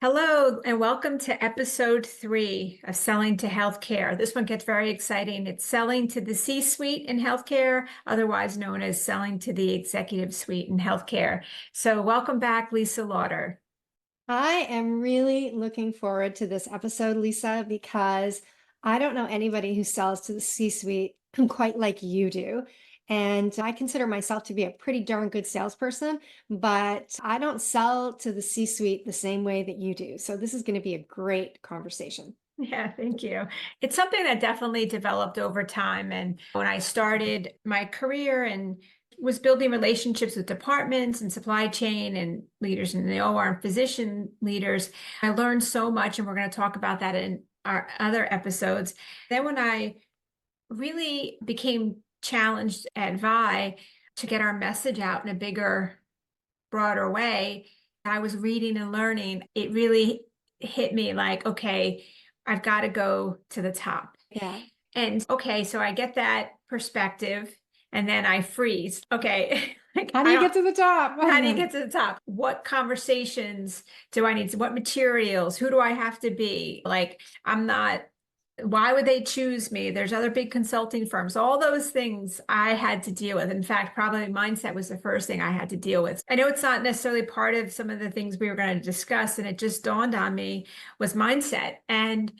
Hello, and welcome to episode 3 of Selling to Healthcare. This one gets very exciting. It's selling to the C-suite in healthcare, otherwise known as selling to the executive suite in healthcare. So welcome back, Lisa Lauder. I am really looking forward to this episode, Lisa, because I don't know anybody who sells to the C-suite quite like you do. And I consider myself to be a pretty darn good salesperson, but I don't sell to the C-suite the same way that you do. So this is going to be a great conversation. Yeah, thank you. It's something that definitely developed over time. And when I started my career and was building relationships with departments and supply chain and leaders in the OR and physician leaders, I learned so much. And we're going to talk about that in our other episodes. Then when I really became challenged at Vi to get our message out in a bigger, broader way, I was reading and learning. It really hit me like, okay, I've got to go to the top. Yeah. And okay, so I get that perspective and then I freeze. Okay. Like How do I you don't get to the top? how do you get to the top? What conversations do I need? What materials? Who do I have to be? Like, I'm not, why would they choose me? There's other big consulting firms. All those things I had to deal with. In fact, probably mindset was the first thing I had to deal with. I know it's not necessarily part of some of the things we were going to discuss, and it just dawned on me was mindset. And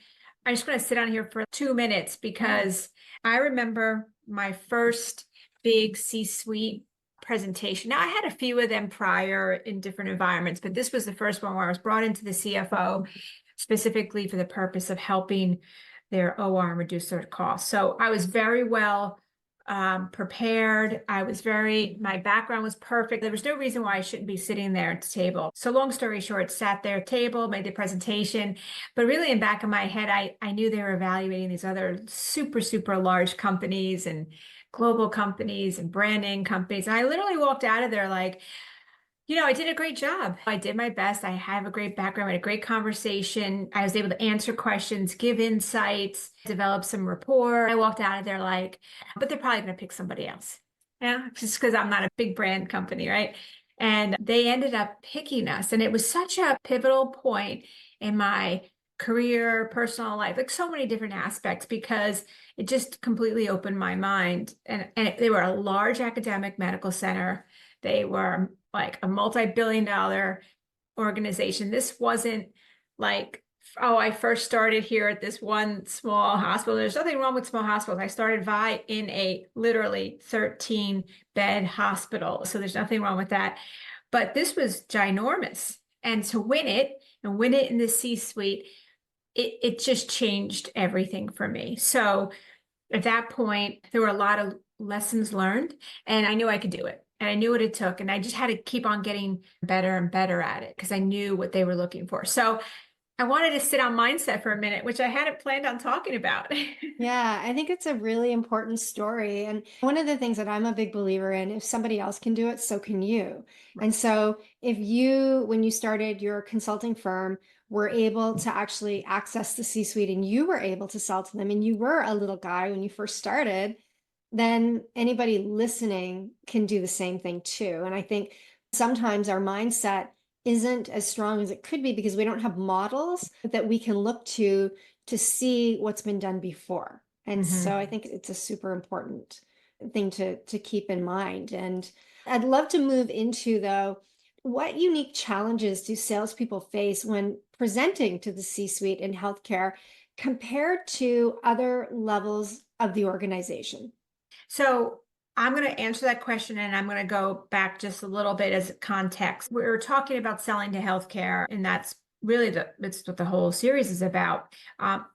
I just want to sit on here for 2 minutes Yeah. because I remember my first big C-suite presentation. Now, I had a few of them prior in different environments, but this was the first one where I was brought into the CFO specifically for the purpose of helping their OR and reduce their costs. So I was very well prepared. My background was perfect. There was no reason why I shouldn't be sitting there at the table. So long story short, sat there at the table, made the presentation, but really in back of my head, I knew they were evaluating these other super, super large companies and global companies and branding companies. And I literally walked out of there like, I did a great job. I did my best. I have a great background, I had a great conversation. I was able to answer questions, give insights, develop some rapport. I walked out of there like, but they're probably going to pick somebody else. Yeah, just because I'm not a big brand company, right? And they ended up picking us. And it was such a pivotal point in my career, personal life, like so many different aspects, because it just completely opened my mind. And they were a large academic medical center. They were like a multi-billion-dollar organization. This wasn't like, oh, I first started here at this one small hospital. There's nothing wrong with small hospitals. I started Vi in a literally 13-bed hospital. So there's nothing wrong with that. But this was ginormous. And to win it and win it in the C-suite, it just changed everything for me. So at that point, there were a lot of lessons learned, and I knew I could do it. And I knew what it took. And I just had to keep on getting better and better at it because I knew what they were looking for. So I wanted to sit on mindset for a minute, which I hadn't planned on talking about. Yeah, I think it's a really important story. And one of the things that I'm a big believer in, if somebody else can do it, so can you. And so if you, when you started your consulting firm, were able to actually access the C-suite and you were able to sell to them and you were a little guy when you first started, then anybody listening can do the same thing too. And I think sometimes our mindset isn't as strong as it could be because we don't have models that we can look to see what's been done before. And so I Mhm. think it's a super important thing to keep in mind. And I'd love to move into, though, what unique challenges do salespeople face when presenting to the C-suite in healthcare compared to other levels of the organization? So I'm going to answer that question and I'm going to go back just a little bit as context. We were talking about selling to healthcare, and that's really that's what the whole series is about.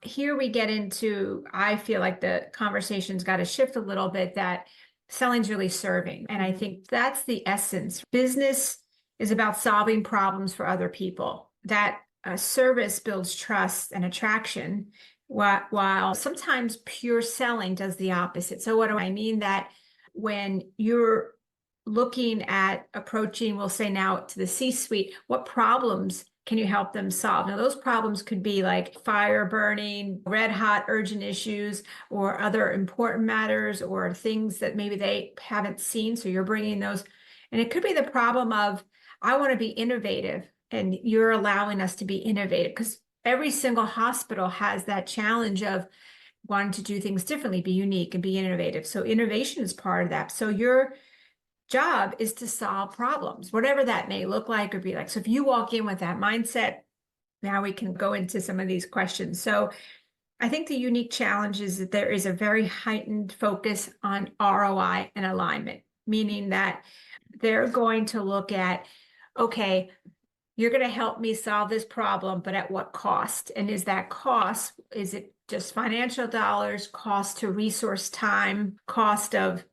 Here we get into, I feel like the conversation's got to shift a little bit, that selling's really serving. And I think that's the essence. Business is about solving problems for other people. That service builds trust and attraction, while sometimes pure selling does the opposite. So what do I mean? That when you're looking at approaching, we'll say now to the C-suite, what problems can you help them solve? Now, those problems could be like fire burning, red hot, urgent issues, or other important matters, or things that maybe they haven't seen. So you're bringing those. And it could be the problem of, I want to be innovative, and you're allowing us to be innovative, because every single hospital has that challenge of wanting to do things differently, be unique and be innovative. So innovation is part of that. So your job is to solve problems, whatever that may look like or be like. So if you walk in with that mindset, now we can go into some of these questions. So I think the unique challenge is that there is a very heightened focus on ROI and alignment, meaning that they're going to look at, okay, you're going to help me solve this problem, but at what cost? And is that cost, is it just financial dollars, cost to resource time, cost of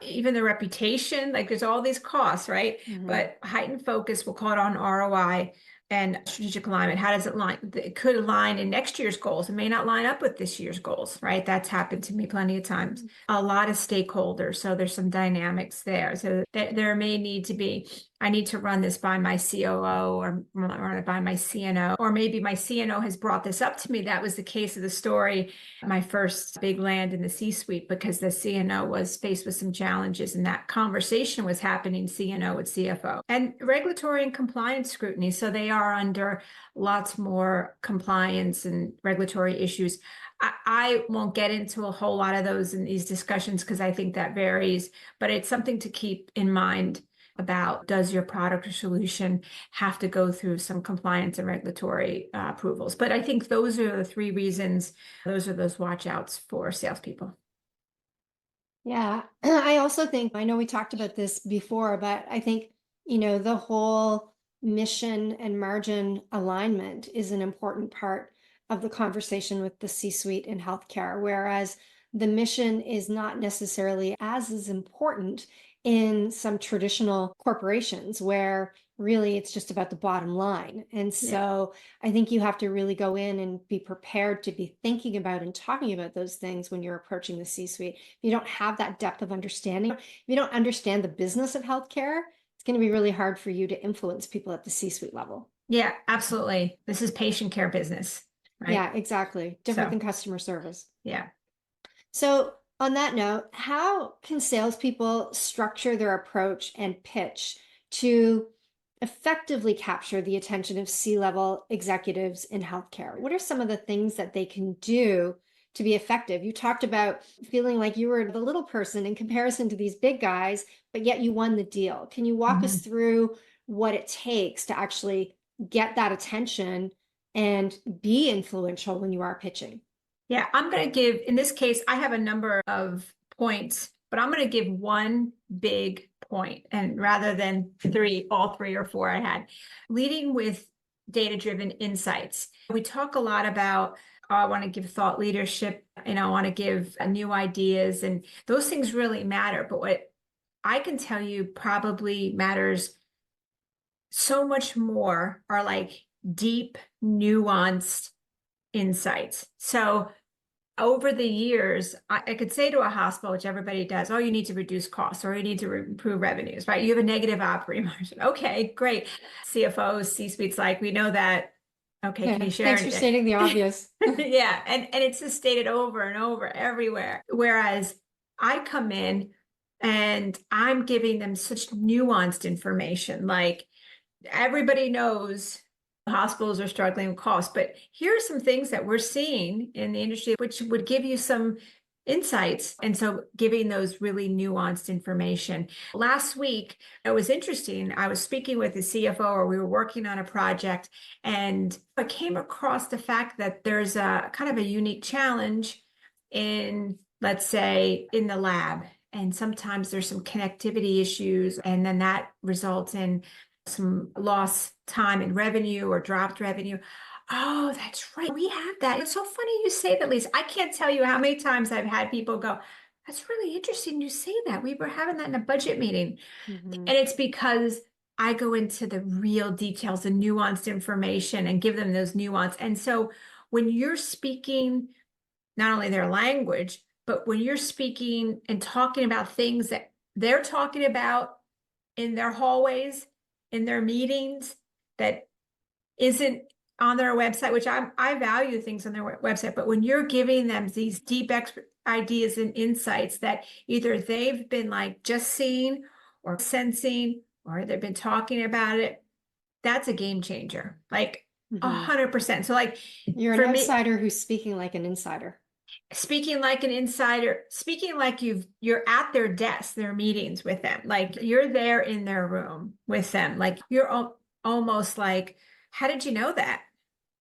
even the reputation? Like there's all these costs, right? But heightened focus, we'll call it on ROI and strategic alignment. How does it line? It could align in next year's goals. It may not line up with this year's goals, right? That's happened to me plenty of times. A lot of stakeholders. So there's some dynamics there. So there may need to be, I need to run this by my COO or run it by my CNO, or maybe my CNO has brought this up to me. That was the case of the story, my first big land in the C-suite, because the CNO was faced with some challenges, and that conversation was happening CNO with CFO and regulatory and compliance scrutiny. So they are under lots more compliance and regulatory issues. I won't get into a whole lot of those in these discussions because I think that varies, but it's something to keep in mind about, does your product or solution have to go through some compliance and regulatory approvals? But I think those are the three reasons, those are those watch outs for salespeople. Yeah, I also think, I know we talked about this before, but I think, the whole mission and margin alignment is an important part of the conversation with the C-suite in healthcare, whereas the mission is not necessarily as important in some traditional corporations where really it's just about the bottom line. And Yeah. so I think you have to really go in and be prepared to be thinking about and talking about those things when you're approaching the C-suite. If you don't have that depth of understanding, if you don't understand the business of healthcare, it's going to be really hard for you to influence people at the C-suite level. Yeah, absolutely. This is patient care business, right? Yeah, exactly. Different So, than customer service. yeah. So, on that note, how can salespeople structure their approach and pitch to effectively capture the attention of C-level executives in healthcare? What are some of the things that they can do to be effective? You talked about feeling like you were the little person in comparison to these big guys, but yet you won the deal. Can you walk us through what it takes to actually get that attention and be influential when you are pitching? Yeah, I'm going to give, in this case, I have a number of points, but I'm going to give one big point, and rather than three, all three or four I had, leading with data-driven insights. We talk a lot about, oh, I want to give thought leadership and I want to give new ideas, and those things really matter. But what I can tell you probably matters so much more are like deep, nuanced insights. So over the years, I could say to a hospital, which everybody does, oh, you need to reduce costs or you need to improve revenues, right? You have a negative operating margin. Okay, great. CFOs, C-suites, like, we know that. Okay, can Yeah, you share thanks for anything? stating the obvious. Yeah, and it's just stated over and over everywhere. Whereas I come in and I'm giving them such nuanced information, like everybody knows hospitals are struggling with costs, but here are some things that we're seeing in the industry which would give you some insights. And so giving those really nuanced information. Last week, it was interesting. I was speaking with the CFO, or we were working on a project, and I came across the fact that there's a kind of a unique challenge in, let's say, in the lab. And sometimes there's some connectivity issues, and then that results in some lost time and revenue or dropped revenue. Oh, that's right. We have that. It's so funny you say that, Lisa. I can't tell you how many times I've had people go, that's really interesting you say that. We were having that in a budget meeting. Mhm. And it's because I go into the real details and nuanced information and give them those nuance. And so when you're speaking not only their language, but when you're speaking and talking about things that they're talking about in their hallways, in their meetings, that isn't on their website, which I value things on their website, but when you're giving them these deep ideas and insights that either they've been like just seeing or sensing, or they've been talking about it, that's a game changer, like Mhm. 100%. So like You're an for me, outsider who's speaking like an insider. speaking like an insider, speaking like you're at their desk, their meetings with them, like you're there in their room with them, like you're almost like, how did you know that?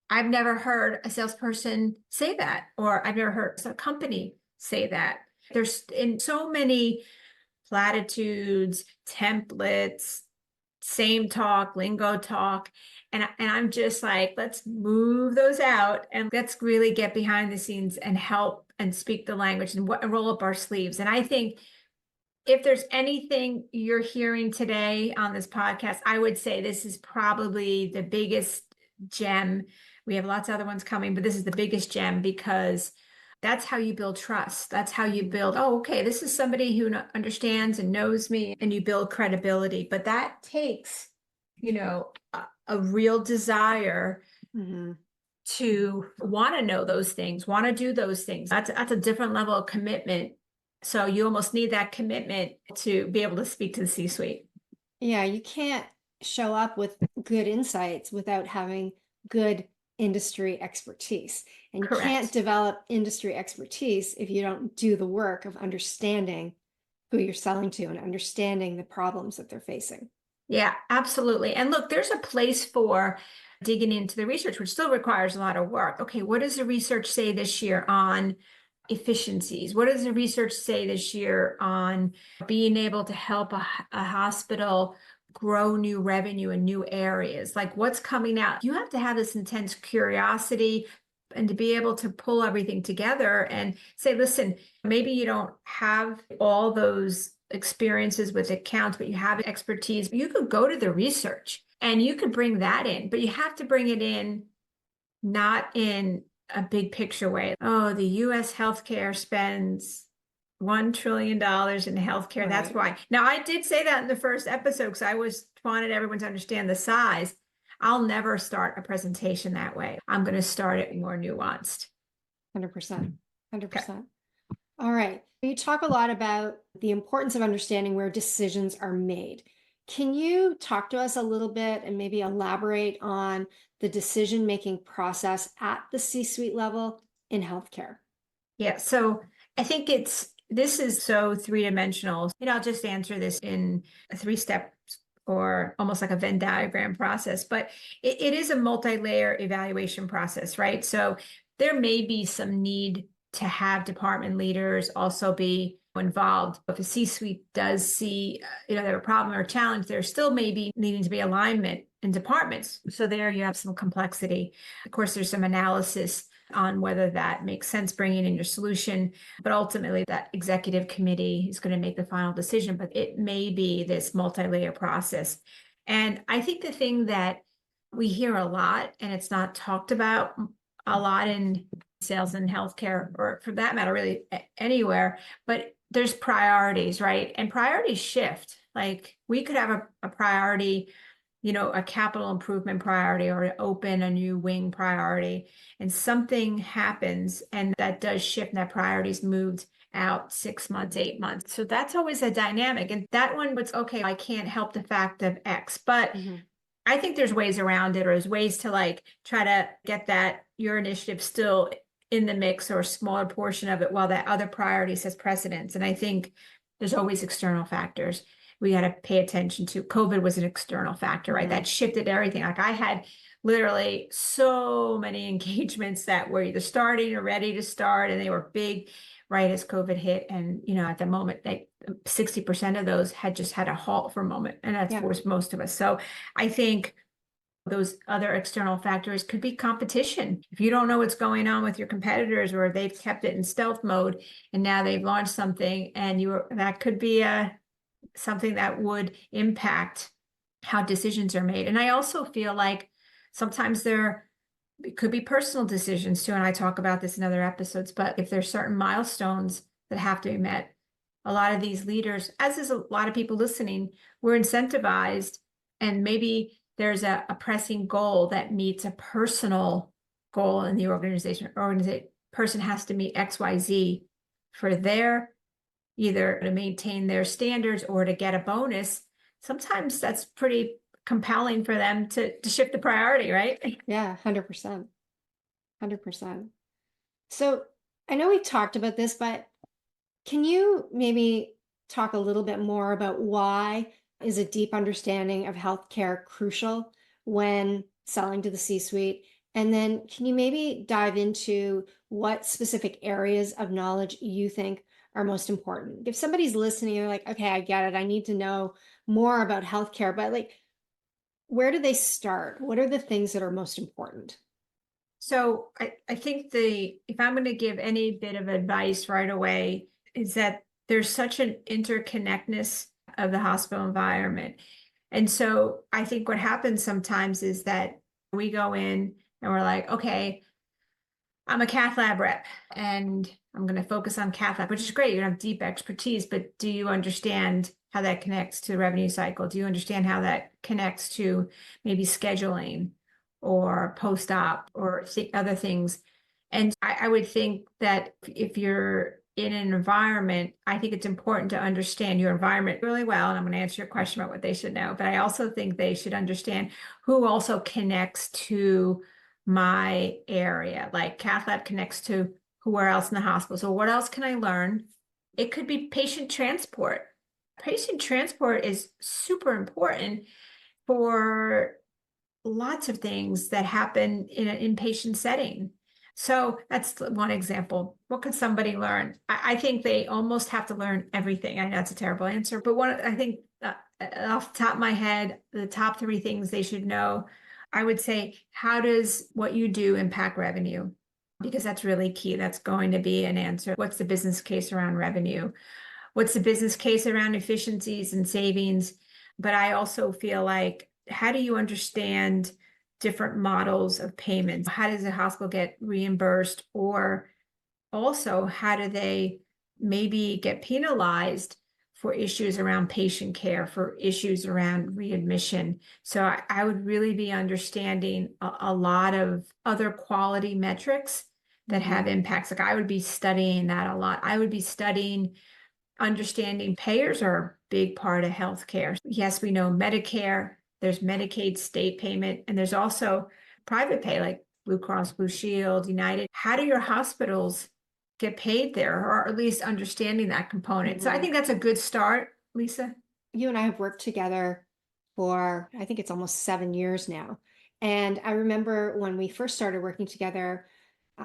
I've never heard a salesperson say that, or I've never heard a company say that. There's in so many platitudes, templates, same talk, lingo talk. And I'm just like, let's move those out and let's really get behind the scenes and help and speak the language and roll up our sleeves. And I think if there's anything you're hearing today on this podcast, I would say this is probably the biggest gem. We have lots of other ones coming, but this is the biggest gem because that's how you build trust. That's how you build, oh, okay, this is somebody who understands and knows me, and you build credibility. But that takes, a real desire Mhm. to want to know those things, want to do those things. That's a different level of commitment. So you almost need that commitment to be able to speak to the C-suite. Yeah, you can't show up with good insights without having good industry expertise. And you can't Correct. develop industry expertise if you don't do the work of understanding who you're selling to and understanding the problems that they're facing. Yeah, absolutely. And look, there's a place for digging into the research, which still requires a lot of work. Okay, what does the research say this year on efficiencies? What does the research say this year on being able to help a hospital grow new revenue in new areas? Like what's coming out? You have to have this intense curiosity and to be able to pull everything together and say, listen, maybe you don't have all those experiences with accounts, but you have expertise. You could go to the research and you could bring that in, but you have to bring it in not in a big picture way. Oh, the US healthcare spends $1 trillion in healthcare. That's Right. why. Now, I did say that in the first episode because I wanted everyone to understand the size. I'll never start a presentation that way. I'm going to start it more nuanced. 100%. Okay. 100%. All right. You talk a lot about the importance of understanding where decisions are made. Can you talk to us a little bit and maybe elaborate on the decision-making process at the C-suite level in healthcare? Yeah. So I think this is so three-dimensional. I'll just answer this in a three-step or almost like a Venn diagram process, but it is a multi-layer evaluation process, right? So there may be some need to have department leaders also be involved. If a C-suite does see, they have a problem or a challenge, there still may be needing to be alignment in departments. So there you have some complexity. Of course, there's some analysis on whether that makes sense bringing in your solution. But ultimately, that executive committee is going to make the final decision, but it may be this multi-layer process. And I think the thing that we hear a lot, and it's not talked about a lot in sales and healthcare, or for that matter, really anywhere, but there's priorities, right? And priorities shift. Like we could have a priority, a capital improvement priority or to open a new wing priority, and something happens and that does shift and that priority's moved out 6 months, 8 months. So that's always a dynamic. And that one was okay, I can't help the fact of X, but Mhm. I think there's ways around it, or there's ways to like try to get that your initiative still in the mix or a smaller portion of it while that other priority says precedence. And I think there's always external factors we got to pay attention to. COVID was an external factor, right? Mhm. That shifted everything. Like I had literally so many engagements that were either starting or ready to start, and they were big right as COVID hit. And, at the moment, 60% of those had just had a halt for a moment. And that's Yeah. for most of us. So I think those other external factors could be competition. If you don't know what's going on with your competitors, or they've kept it in stealth mode and now they've launched something, and that could be something that would impact how decisions are made. And I also feel like sometimes it could be personal decisions too. And I talk about this in other episodes, but if there's certain milestones that have to be met, a lot of these leaders, as is a lot of people listening, we're incentivized, and maybe there's a pressing goal that meets a personal goal in the organization. Person has to meet XYZ for their either to maintain their standards or to get a bonus. Sometimes that's pretty compelling for them to shift the priority, right? Yeah, 100%. 100%. So I know we talked about this, but can you maybe talk a little bit more about why is a deep understanding of healthcare crucial when selling to the C-suite? And then can you maybe dive into what specific areas of knowledge you think are most important? If somebody's listening, they're like, okay, I get it. I need to know more about healthcare, but like, where do they start? What are the things that are most important? So I think if I'm going to give any bit of advice right away, is that there's such an interconnectedness of the hospital environment. And so I think what happens sometimes is that we go in and we're like, okay, I'm a cath lab rep and I'm going to focus on cath lab, which is great. You have deep expertise, but do you understand how that connects to the revenue cycle? Do you understand how that connects to maybe scheduling or post-op or other things? And I would think that if you're in an environment, I think it's important to understand your environment really well. And I'm going to answer your question about what they should know, but I also think they should understand who also connects to my area. Like cath lab connects to where else in the hospital. So what else can I learn? It could be patient transport. Patient transport is super important for lots of things that happen in an inpatient setting. So that's one example. What can somebody learn? I think they almost have to learn everything. I know that's a terrible answer, but I think off the top of my head, the top three things they should know, I would say, how does what you do impact revenue? Because that's really key. That's going to be an answer. What's the business case around revenue? What's the business case around efficiencies and savings? But I also feel like, how do you understand different models of payments? How does a hospital get reimbursed? Or also, how do they maybe get penalized for issues around patient care, for issues around readmission? So I would really be understanding a lot of other quality metrics that have impacts. Like I would be studying that a lot. I would be studying understanding payers are a big part of healthcare. Yes, we know Medicare, there's Medicaid state payment, and there's also private pay like Blue Cross Blue Shield, United. How do your hospitals get paid there, or at least understanding that component? So I think that's a good start, Lisa. You and I have worked together for, I think it's almost 7 years now. And I remember when we first started working together,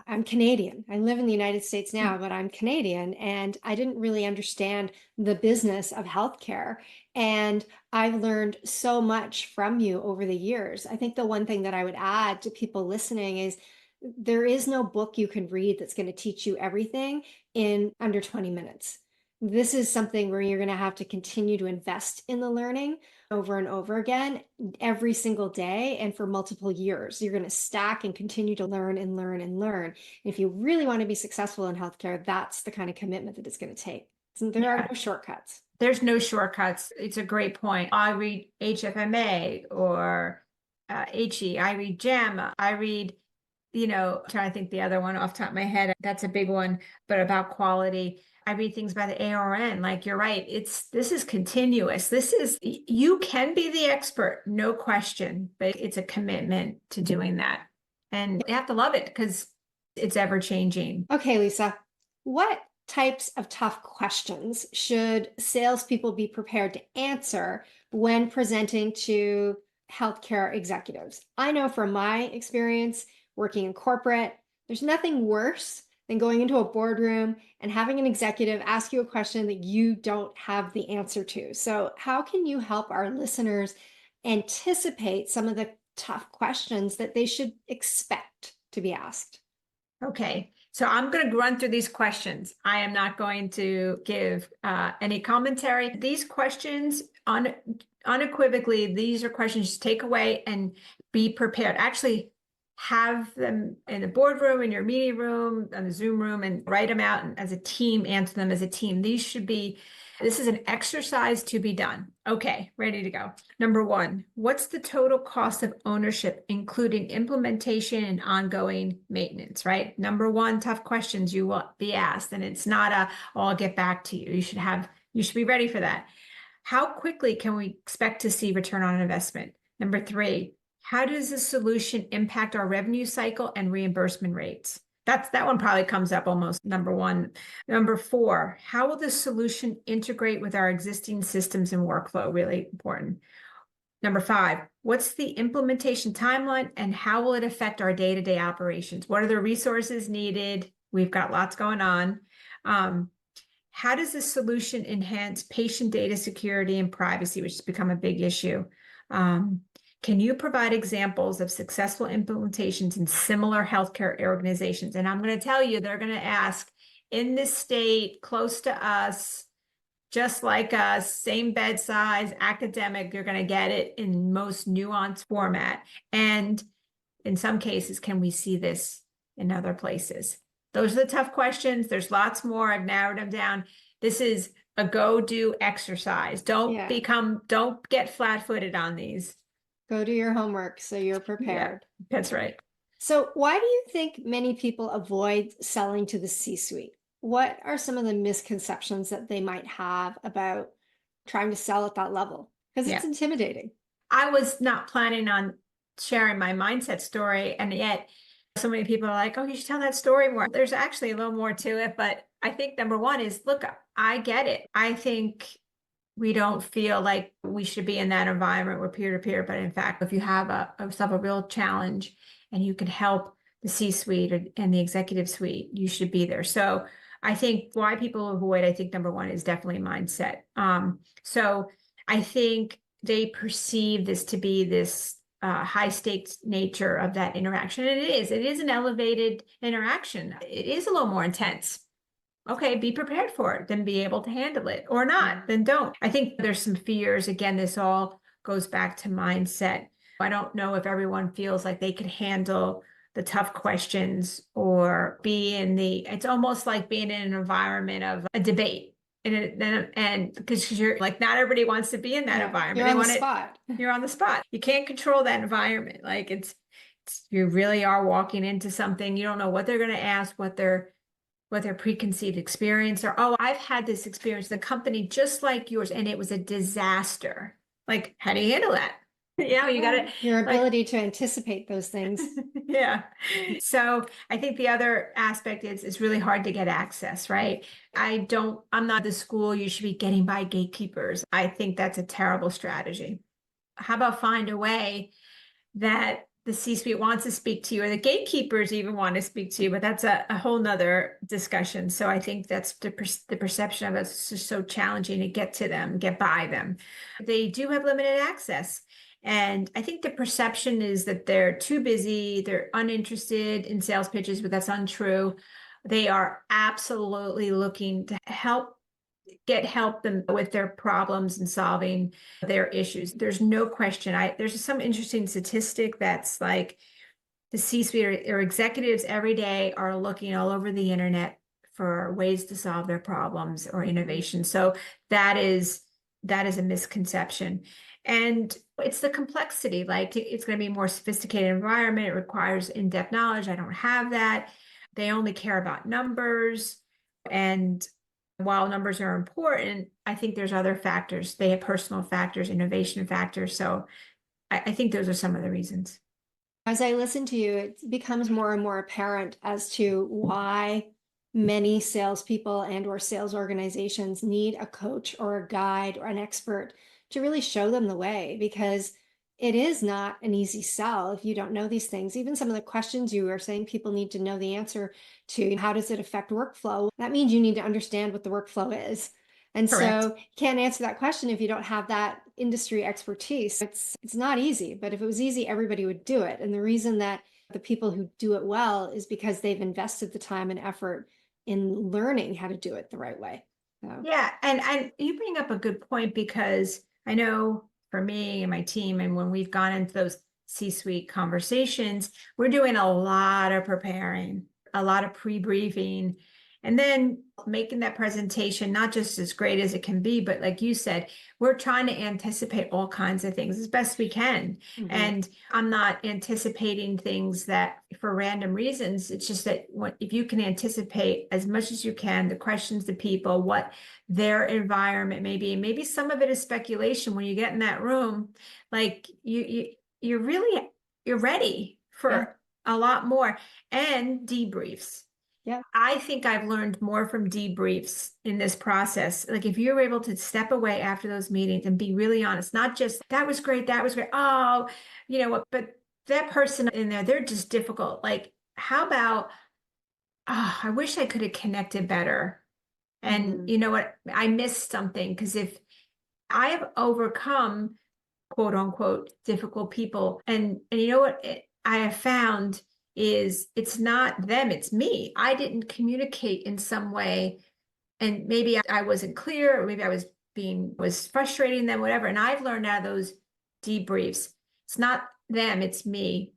I'm Canadian. I live in the United States now, but I'm Canadian, and I didn't really understand the business of healthcare. And I've learned so much from you over the years. I think the one thing that I would add to people listening is there is no book you can read that's going to teach you everything in under 20 minutes. This is something where you're going to have to continue to invest in the learning over and over again every single day and for multiple years. You're going to stack and continue to learn and learn and learn. And if you really want to be successful in healthcare, that's the kind of commitment that it's going to take. So there are no shortcuts. There's no shortcuts. It's a great point. I read HFMA or HE. I read JAMA. I read, trying to think the other one off the top of my head. That's a big one, but about quality. I read things by the ARN. Like you're right. This is continuous. You can be the expert, no question, but it's a commitment to doing that. And you have to love it because it's ever changing. Okay, Lisa, what types of tough questions should salespeople be prepared to answer when presenting to healthcare executives? I know from my experience working in corporate, there's nothing worse than going into a boardroom and having an executive ask you a question that you don't have the answer to. So, how can you help our listeners anticipate some of the tough questions that they should expect to be asked? Okay, so I'm going to run through these questions. I am not going to give any commentary. These questions, unequivocally, these are questions to take away and be prepared. Actually, have them in the boardroom, in your meeting room, on the Zoom room, and write them out and as a team, answer them as a team. This is an exercise to be done. Okay, ready to go. Number one, what's the total cost of ownership, including implementation and ongoing maintenance, right? Number one, tough questions you will be asked, and it's not I'll get back to you. You should be ready for that. How quickly can we expect to see return on investment? Number 3, how does the solution impact our revenue cycle and reimbursement rates? That one probably comes up almost number 1. Number 4, how will the solution integrate with our existing systems and workflow? Really important. Number 5, what's the implementation timeline and how will it affect our day-to-day operations? What are the resources needed? We've got lots going on. How does this solution enhance patient data security and privacy, which has become a big issue? Can you provide examples of successful implementations in similar healthcare organizations? And I'm going to tell you, they're going to ask, in this state, close to us, just like us, same bed size, academic, you're going to get it in most nuanced format. And in some cases, can we see this in other places? Those are the tough questions. There's lots more. I've narrowed them down. This is a go do exercise. Don't get flat-footed on these. Go do your homework so you're prepared. Yeah, that's right. So why do you think many people avoid selling to the C-suite? What are some of the misconceptions that they might have about trying to sell at that level? Because it's intimidating. I was not planning on sharing my mindset story, and yet so many people are like, oh, you should tell that story more. There's actually a little more to it, but I think number 1 is, look, I get it. I think we don't feel like we should be in that environment where peer-to-peer, but in fact, if you have a real challenge and you can help the C-suite and the executive suite, you should be there. So I think why people avoid, I think number 1 is definitely mindset. So I think they perceive this to be this high stakes nature of that interaction. And it is an elevated interaction. It is a little more intense. Okay, be prepared for it, then be able to handle it, or not, then don't. I think there's some fears. Again, this all goes back to mindset. I don't know if everyone feels like they could handle the tough questions or it's almost like being in an environment of a debate. And because you're like, not everybody wants to be in that environment. You're on the spot. You're on the spot. You can't control that environment. Like you really are walking into something. You don't know what they're going to ask, what their preconceived experience or, oh, I've had this experience, the company just like yours, and it was a disaster. Like, how do you handle that? You got to your ability to anticipate those things. Yeah. So I think the other aspect is it's really hard to get access, right? I'm not the school you should be getting by gatekeepers. I think that's a terrible strategy. How about find a way that the C-suite wants to speak to you, or the gatekeepers even want to speak to you, but that's a whole nother discussion. So I think that's the perception of us is just so challenging to get to them, get by them. They do have limited access. And I think the perception is that they're too busy, they're uninterested in sales pitches, but that's untrue. They are absolutely looking to help them with their problems and solving their issues. There's no question. There's some interesting statistic that's like the C-suite or executives every day are looking all over the internet for ways to solve their problems or innovation. So that is a misconception. And it's the complexity, like it's going to be a more sophisticated environment. It requires in-depth knowledge. I don't have that. They only care about numbers. And while numbers are important, I think there's other factors. They have personal factors, innovation factors. So I think those are some of the reasons. As I listen to you, it becomes more and more apparent as to why many salespeople and or sales organizations need a coach or a guide or an expert to really show them the way, because it is not an easy sell if you don't know these things. Even some of the questions you are saying people need to know the answer to, how does it affect workflow? That means you need to understand what the workflow is. And Correct. so you can't answer that question if you don't have that industry expertise. It's not easy, but if it was easy, everybody would do it. And the reason that the people who do it well is because they've invested the time and effort in learning how to do it the right way. So. Yeah, and you bring up a good point, because I know for me and my team, and when we've gone into those C-suite conversations, we're doing a lot of preparing, a lot of pre-briefing. And then making that presentation, not just as great as it can be, but like you said, we're trying to anticipate all kinds of things as best we can. Mhm. And I'm not anticipating things that for random reasons. It's just that if you can anticipate as much as you can, the questions to people, what their environment may be, and maybe some of it is speculation when you get in that room, like you're really, you're ready Yeah. for a lot more. And debriefs. Yeah. I think I've learned more from debriefs in this process. Like if you're able to step away after those meetings and be really honest, not just that was great, that was great. Oh, you know what, but that person in there, they're just difficult. Like, how about, oh, I wish I could have connected better. And Mhm. you know what? I missed something because if I have overcome quote unquote difficult people. And you know what I have found is it's not them, it's me. I didn't communicate in some way, and maybe I wasn't clear, or maybe I was frustrating them, whatever. And I've learned out of those debriefs. It's not them, it's me.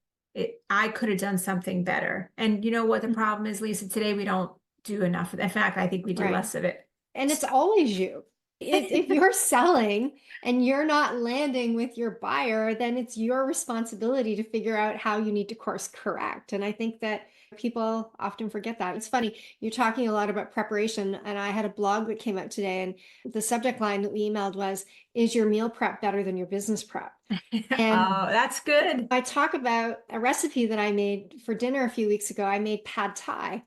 I could have done something better. And you know what the Mhm. problem is, Lisa? Today we don't do enough of it. In fact, I think we do Right. less of it. And it's always you. If you're selling and you're not landing with your buyer, then it's your responsibility to figure out how you need to course correct. And I think that people often forget that. It's funny, you're talking a lot about preparation, and I had a blog that came out today, and the subject line that we emailed was, "Is your meal prep better than your business prep?" And Oh, that's good. I talk about a recipe that I made for dinner a few weeks ago. I made pad thai.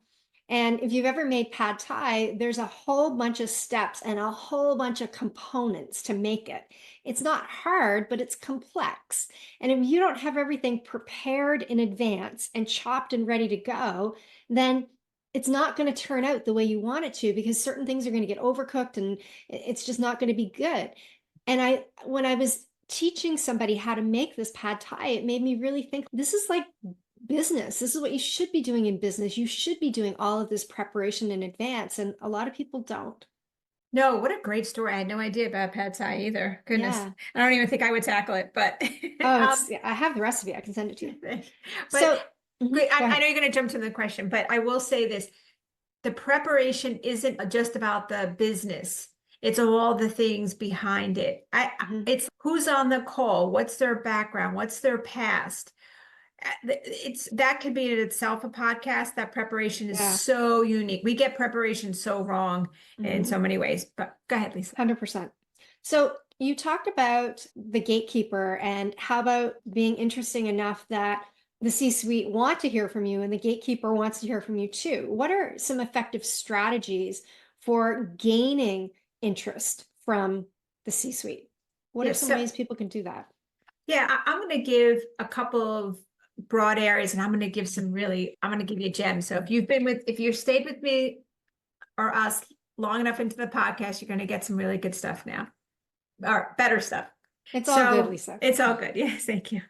And if you've ever made pad thai, there's a whole bunch of steps and a whole bunch of components to make it. It's not hard, but it's complex. And if you don't have everything prepared in advance and chopped and ready to go, then it's not going to turn out the way you want it to, because certain things are going to get overcooked and it's just not going to be good. And when I was teaching somebody how to make this pad thai, it made me really think, this is like business. This is what you should be doing in business. You should be doing all of this preparation in advance. And a lot of people don't. No, what a great story. I had no idea about pad thai either. Goodness. Yeah. I don't even think I would tackle it, but Oh, um, I have the recipe. I can send it to you. but So, mhm, great. go I ahead. know you're going to jump to the question, but I will say this. The preparation isn't just about the business. It's all the things behind it. Mhm. It's who's on the call, what's their background, what's their past. It's that could be in itself a podcast. That preparation is Yeah. so unique. We get preparation so wrong in Mhm. so many ways. But go ahead, Lisa. 100%. So you talked about the gatekeeper, and how about being interesting enough that the C-suite want to hear from you and the gatekeeper wants to hear from you too. What are some effective strategies for gaining interest from the C-suite? What are Yes. some So ways people can do that? yeah, I'm going to give a couple of broad areas, and I'm going to give some really, I'm going to give you gems. So if you've stayed with me or us long enough into the podcast, you're going to get some really good stuff now, or better stuff. It's all good, So Lisa. it's all good. Yes, thank you.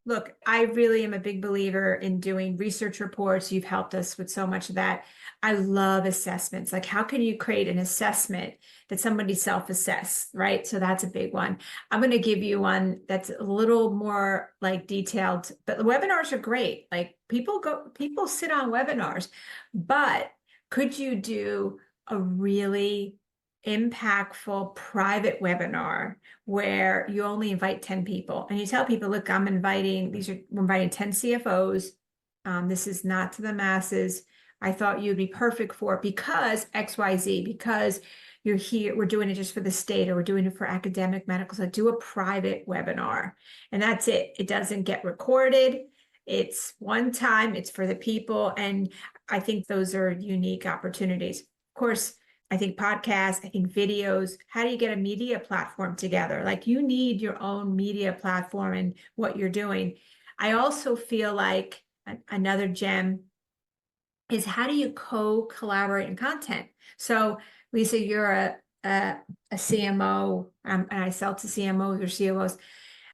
Look, I really am a big believer in doing research reports. You've helped us with so much of that. I love assessments. Like, how can you create an assessment that somebody self-assess, right? So that's a big one. I'm going to give you one that's a little more like detailed, but the webinars are great. Like people sit on webinars, but could you do a really impactful private webinar where you only invite 10 people and you tell people, look, we're inviting 10 CFOs. This is not to the masses. I thought you'd be perfect for it because XYZ, because you're here. We're doing it just for the state, or we're doing it for academic medical. So do a private webinar, and that's it. It doesn't get recorded. It's one time, it's for the people. And I think those are unique opportunities. Of course, I think podcasts, I think videos. How do you get a media platform together? Like, you need your own media platform and what you're doing. I also feel like another gem is, how do you co-collaborate in content? So Lisa, you're a CMO, and I sell to CMOs or COOs.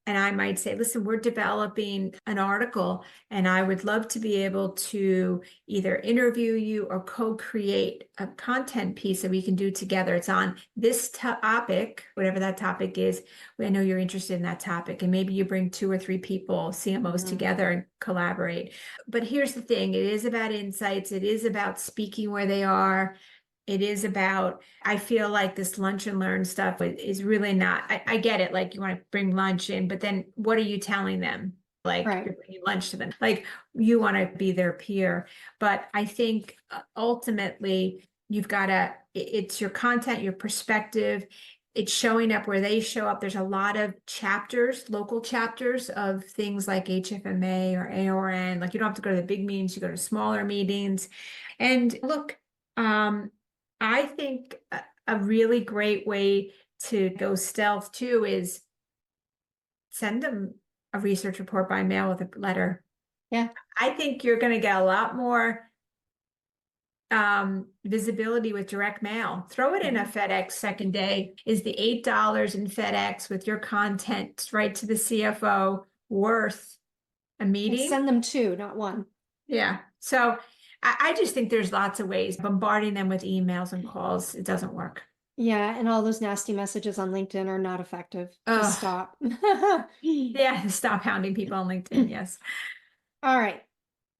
And I might say, listen, we're developing an article and I would love to be able to either interview you or co-create a content piece that we can do together. It's on this topic, whatever that topic is. I know you're interested in that topic, and maybe you bring 2 or 3 people, CMOs together and collaborate. But here's the thing, it is about insights. It is about speaking where they are. It is about, I feel like this lunch and learn stuff is really not, I get it. Like you want to bring lunch in, but then what are you telling them? Like Right. you're bringing lunch to them. Like you want to be their peer. But I think ultimately you've got to, it's your content, your perspective. It's showing up where they show up. There's a lot of chapters, local chapters of things like HFMA or AORN. Like you don't have to go to the big meetings, you go to smaller meetings. And look, I think a really great way to go stealth too is send them a research report by mail with a letter. Yeah. I think you're going to get a lot more visibility with direct mail. Throw it in a FedEx second day. Is the $8 in FedEx with your content right to the CFO worth a And meeting? send them 2, not 1. Yeah. So I just think there's lots of ways. Bombarding them with emails and calls, it doesn't work. Yeah, and all those nasty messages on LinkedIn are not effective. Just Ugh. stop. Yeah, stop hounding people on LinkedIn. Yes. All right,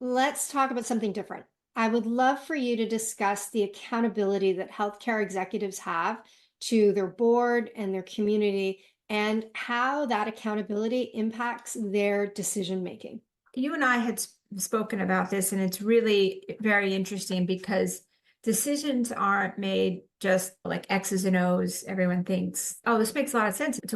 let's talk about something different. I would love for you to discuss the accountability that healthcare executives have to their board and their community, and how that accountability impacts their decision making. You and I had spoken about this, and it's really very interesting because decisions aren't made just like X's and O's. Everyone thinks, oh, this makes a lot of sense. It's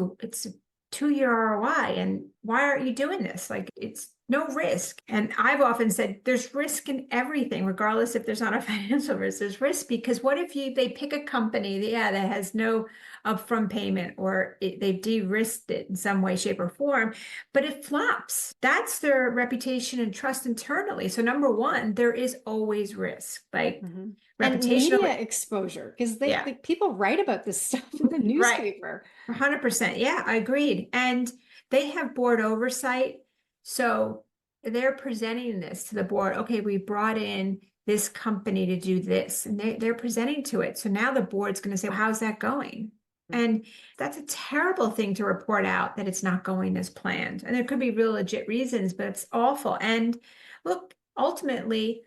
a 2-year ROI. And why aren't you doing this? Like it's no risk. And I've often said there's risk in everything, regardless if there's not a financial risk, there's risk because what if they pick a company, that has no upfront payment or they've de-risked it in some way, shape, or form, but it flops. That's their reputation and trust internally. So number one, there is always risk, like And reputational. media exposure, because Yeah, people write about this stuff in the right. newspaper. 100%. Yeah, I agreed. And they have board oversight. So they're presenting this to the board. Okay, we brought in this company to do this, and they're presenting to it. So now the board's going to say, well, how's that going? And that's a terrible thing to report out that it's not going as planned. And there could be real legit reasons, but it's awful. And look, ultimately,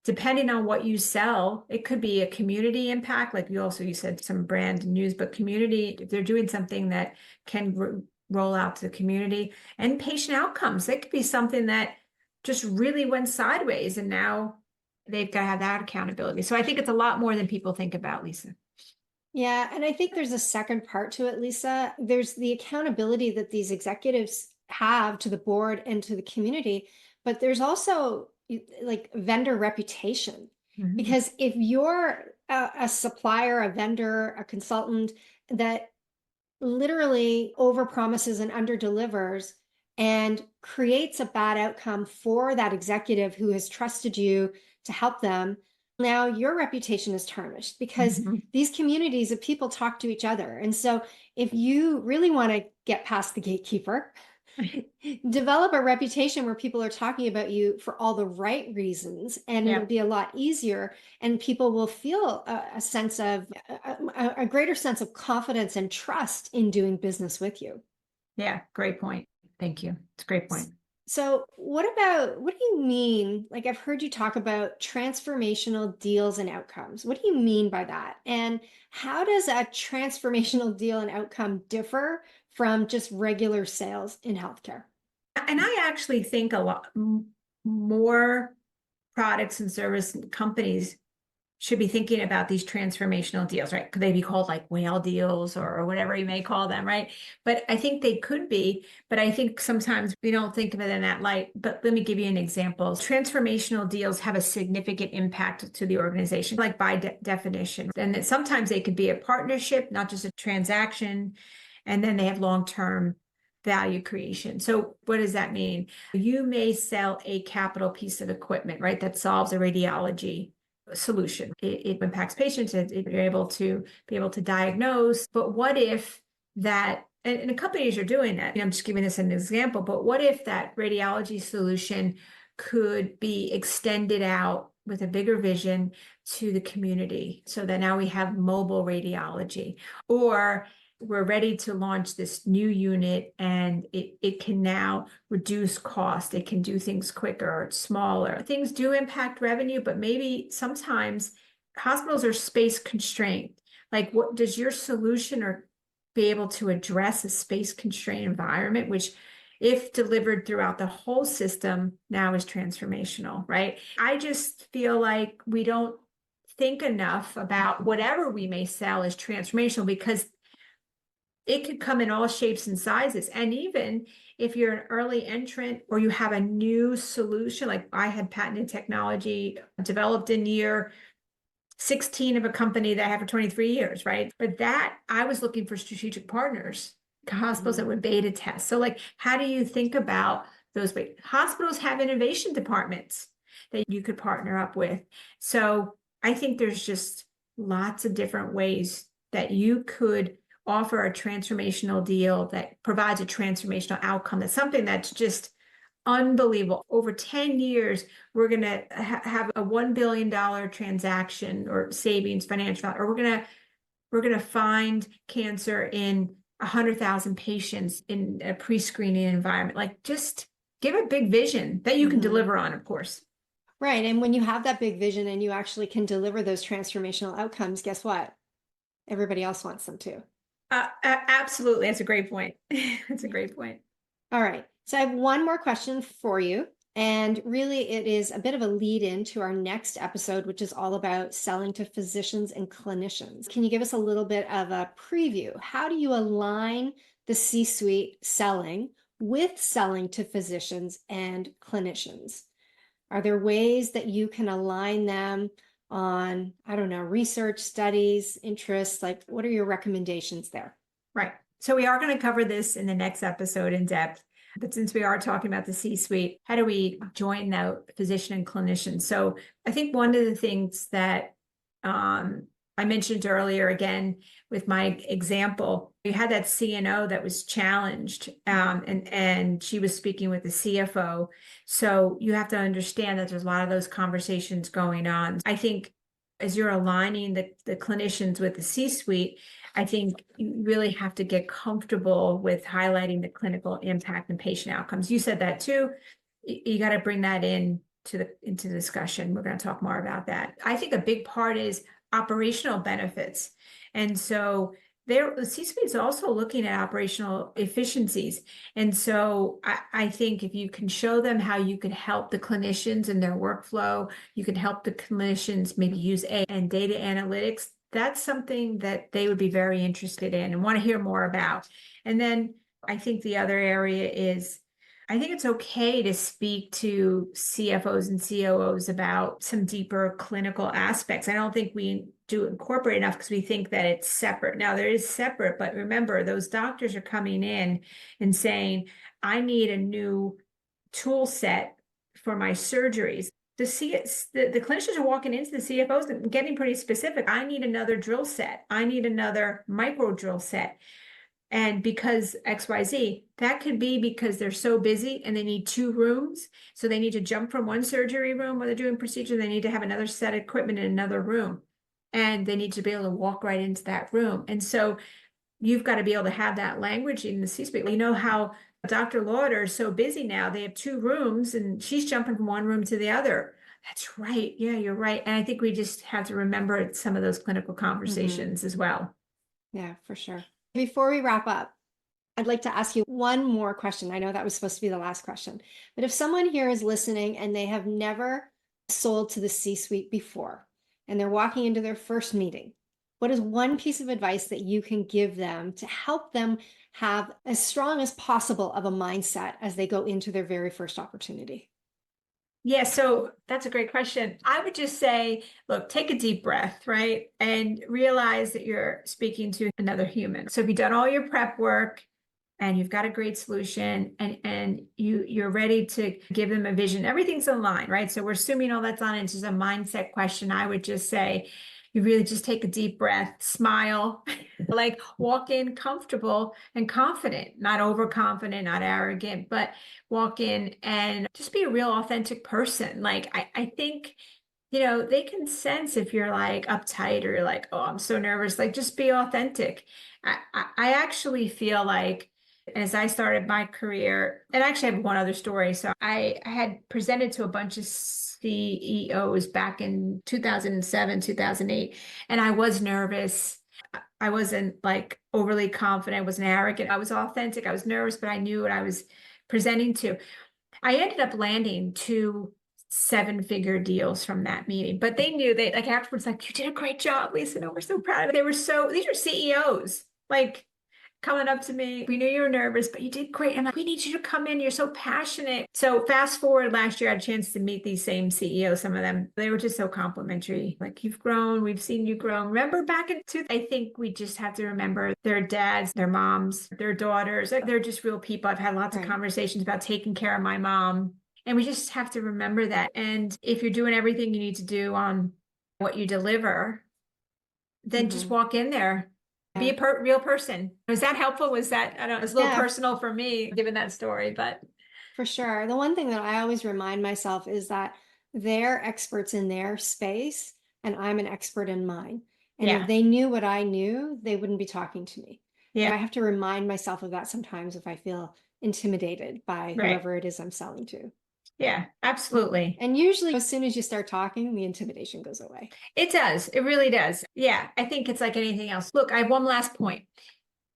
depending on what you sell, it could be a community impact. Like you said some brand news, but community, if they're doing something that can roll out to the community, and patient outcomes, it could be something that just really went sideways and now they've got to have that accountability. So I think it's a lot more than people think about, Lisa. Yeah, and I think there's a second part to it, Lisa. There's the accountability that these executives have to the board and to the community, but there's also like vendor reputation. Mhm. Because if you're a supplier, a vendor, a consultant that literally overpromises and underdelivers and creates a bad outcome for that executive who has trusted you to help them, now your reputation is tarnished because Mhm. these communities of people talk to each other. And so if you really want to get past the gatekeeper, develop a reputation where people are talking about you for all the right reasons, and it'll Yeah. be a lot easier, and people will feel a sense of a greater sense of confidence and trust in doing business with you. Yeah. Great point. Thank you. It's a great point. So what do you mean? Like I've heard you talk about transformational deals and outcomes. What do you mean by that? And how does a transformational deal and outcome differ from just regular sales in healthcare? And I actually think a lot more products and service companies should be thinking about these transformational deals, right? Could they be called like whale deals or whatever you may call them, right? But I think they could be, but I think sometimes we don't think of it in that light. But let me give you an example. Transformational deals have a significant impact to the organization, like by definition. And that sometimes they could be a partnership, not just a transaction. And then they have long-term value creation. So what does that mean? You may sell a capital piece of equipment, right? That solves a radiology solution. It impacts patients. You're able to diagnose. But what if that and companies are doing that. I'm just giving this an example, but what if that radiology solution could be extended out with a bigger vision to the community so that now we have mobile radiology, or we're ready to launch this new unit and it can now reduce cost. It can do things quicker, it's smaller. Things do impact revenue, but maybe sometimes hospitals are space constrained. Like, what does your solution or be able to address a space constrained environment, which if delivered throughout the whole system now is transformational, right? I just feel like we don't think enough about whatever we may sell as transformational, because it could come in all shapes and sizes. And even if you're an early entrant or you have a new solution, like I had patented technology developed in year 16 of a company that I had for 23 years, right? But that I was looking for strategic partners, hospitals that would beta test. So like, how do you think about those? Hospitals have innovation departments that you could partner up with. So I think there's just lots of different ways that you could offer a transformational deal that provides a transformational outcome. That's something that's just unbelievable. Over 10 years, we're going to have a $1 billion transaction or savings financial, or we're going to find cancer in 100,000 patients in a pre-screening environment. Like, just give a big vision that you can deliver on, of course. Right. And when you have that big vision and you actually can deliver those transformational outcomes, guess what? Everybody else wants them too. Absolutely. That's a great point. That's a great point. All right. So I have one more question for you. And really, it is a bit of a lead in to our next episode, which is all about selling to physicians and clinicians. Can you give us a little bit of a preview? How do you align the C-suite selling with selling to physicians and clinicians? Are there ways that you can align them on, I don't know, research, studies, interests? Like, what are your recommendations there? Right. So we are going to cover this in the next episode in depth. But since we are talking about the C-suite, how do we join the physician and clinician? So I think one of the things that I mentioned earlier, again, with my example, we had that CNO that was challenged, and she was speaking with the CFO. So you have to understand that there's a lot of those conversations going on. I think as you're aligning the clinicians with the C-suite, I think you really have to get comfortable with highlighting the clinical impact and patient outcomes. You said that too. You got to bring that into the discussion. We're going to talk more about that. I think a big part is operational benefits. And so the C-suite is also looking at operational efficiencies. And so I think if you can show them how you can help the clinicians in their workflow, you can help the clinicians maybe use AI and data analytics. That's something that they would be very interested in and want to hear more about. And then I think the other area is, I think it's okay to speak to CFOs and COOs about some deeper clinical aspects. I don't think we do incorporate enough because we think that it's separate. Now, there is separate, but remember, those doctors are coming in and saying, I need a new tool set for my surgeries. The clinicians are walking into the CFOs and getting pretty specific. I need another drill set. I need another micro drill set. And because XYZ, that could be because they're so busy and they need 2 rooms. So they need to jump from one surgery room where they're doing procedure. They need to have another set of equipment in another room. And they need to be able to walk right into that room. And so you've got to be able to have that language in the C-suite. You know how Dr. Lauder is so busy now. They have 2 rooms and she's jumping from one room to the other. That's right. Yeah, you're right. And I think we just have to remember some of those clinical conversations as well. Yeah, for sure. Before we wrap up, I'd like to ask you one more question. I know that was supposed to be the last question, but if someone here is listening and they have never sold to the C-suite before, and they're walking into their first meeting, what is one piece of advice that you can give them to help them have as strong as possible of a mindset as they go into their very first opportunity? Yeah, so that's a great question. I would just say, look, take a deep breath, right? And realize that you're speaking to another human. So if you've done all your prep work and you've got a great solution, and you're ready to give them a vision, everything's in line, right? So we're assuming all that's on. It's just a mindset question. I would just say, you really just take a deep breath, smile, like walk in comfortable and confident, not overconfident, not arrogant, but walk in and just be a real authentic person. Like I think, they can sense if you're like uptight or you're like, oh, I'm so nervous. Like, just be authentic. I actually feel like as I started my career, and actually I have one other story. So I had presented to a bunch of CEOs back in 2007, 2008, and I was nervous. I wasn't like overly confident, I wasn't arrogant. I was authentic. I was nervous, but I knew what I was presenting to. I ended up landing 2 7-figure deals from that meeting, but they knew, they like afterwards, like, you did a great job, Lisa. No, we're so proud of it. They were these are CEOs, like, coming up to me. We knew you were nervous, but you did great. And like, we need you to come in. You're so passionate. So fast forward last year, I had a chance to meet these same CEOs. Some of them, they were just so complimentary. Like, you've grown. We've seen you grow. Remember back in I think we just have to remember their dads, their moms, their daughters. Like, they're just real people. I've had lots of Right. conversations about taking care of my mom. And we just have to remember that. And if you're doing everything you need to do on what you deliver, then just Hmm. walk in there. Be Yeah. a real person. Was that helpful? Was that, I don't know, it's a little Yeah, personal for me, given that story, but for sure. The one thing that I always remind myself is that they're experts in their space and I'm an expert in mine. And if yeah, they knew what I knew, they wouldn't be talking to me. yeah, And I have to remind myself of that sometimes if I feel intimidated by right. whoever it is I'm selling to. Yeah, absolutely. And usually, as soon as you start talking, the intimidation goes away. It does. It really does. Yeah, I think it's like anything else. Look, I have one last point.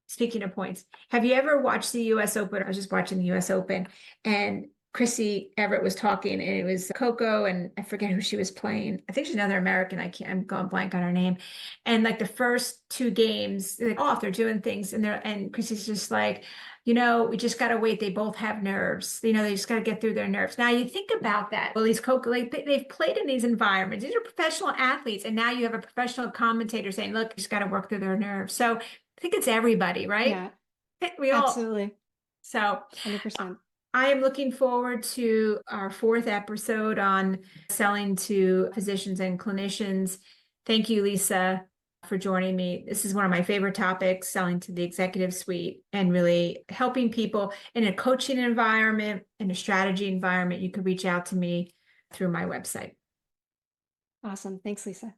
Speaking of points, have you ever watched the US Open? I was just watching the US Open, and Chrissy Everett was talking, and it was Coco, and I forget who she was playing. I think she's another American. I'm going blank on her name. And like the first 2 games, they're off, they're doing things, and Chrissy's just like, we just gotta wait. They both have nerves. They just gotta get through their nerves. Now you think about that. Well, these Coco, like, they've played in these environments. These are professional athletes, and now you have a professional commentator saying, "Look, you just gotta work through their nerves." So I think it's everybody, right? Yeah, We all, absolutely. so 100%. I am looking forward to our 4th episode on selling to physicians and clinicians. Thank you, Lisa, for joining me. This is one of my favorite topics, selling to the executive suite and really helping people in a coaching environment, in a strategy environment. You can reach out to me through my website. Awesome. Thanks, Lisa.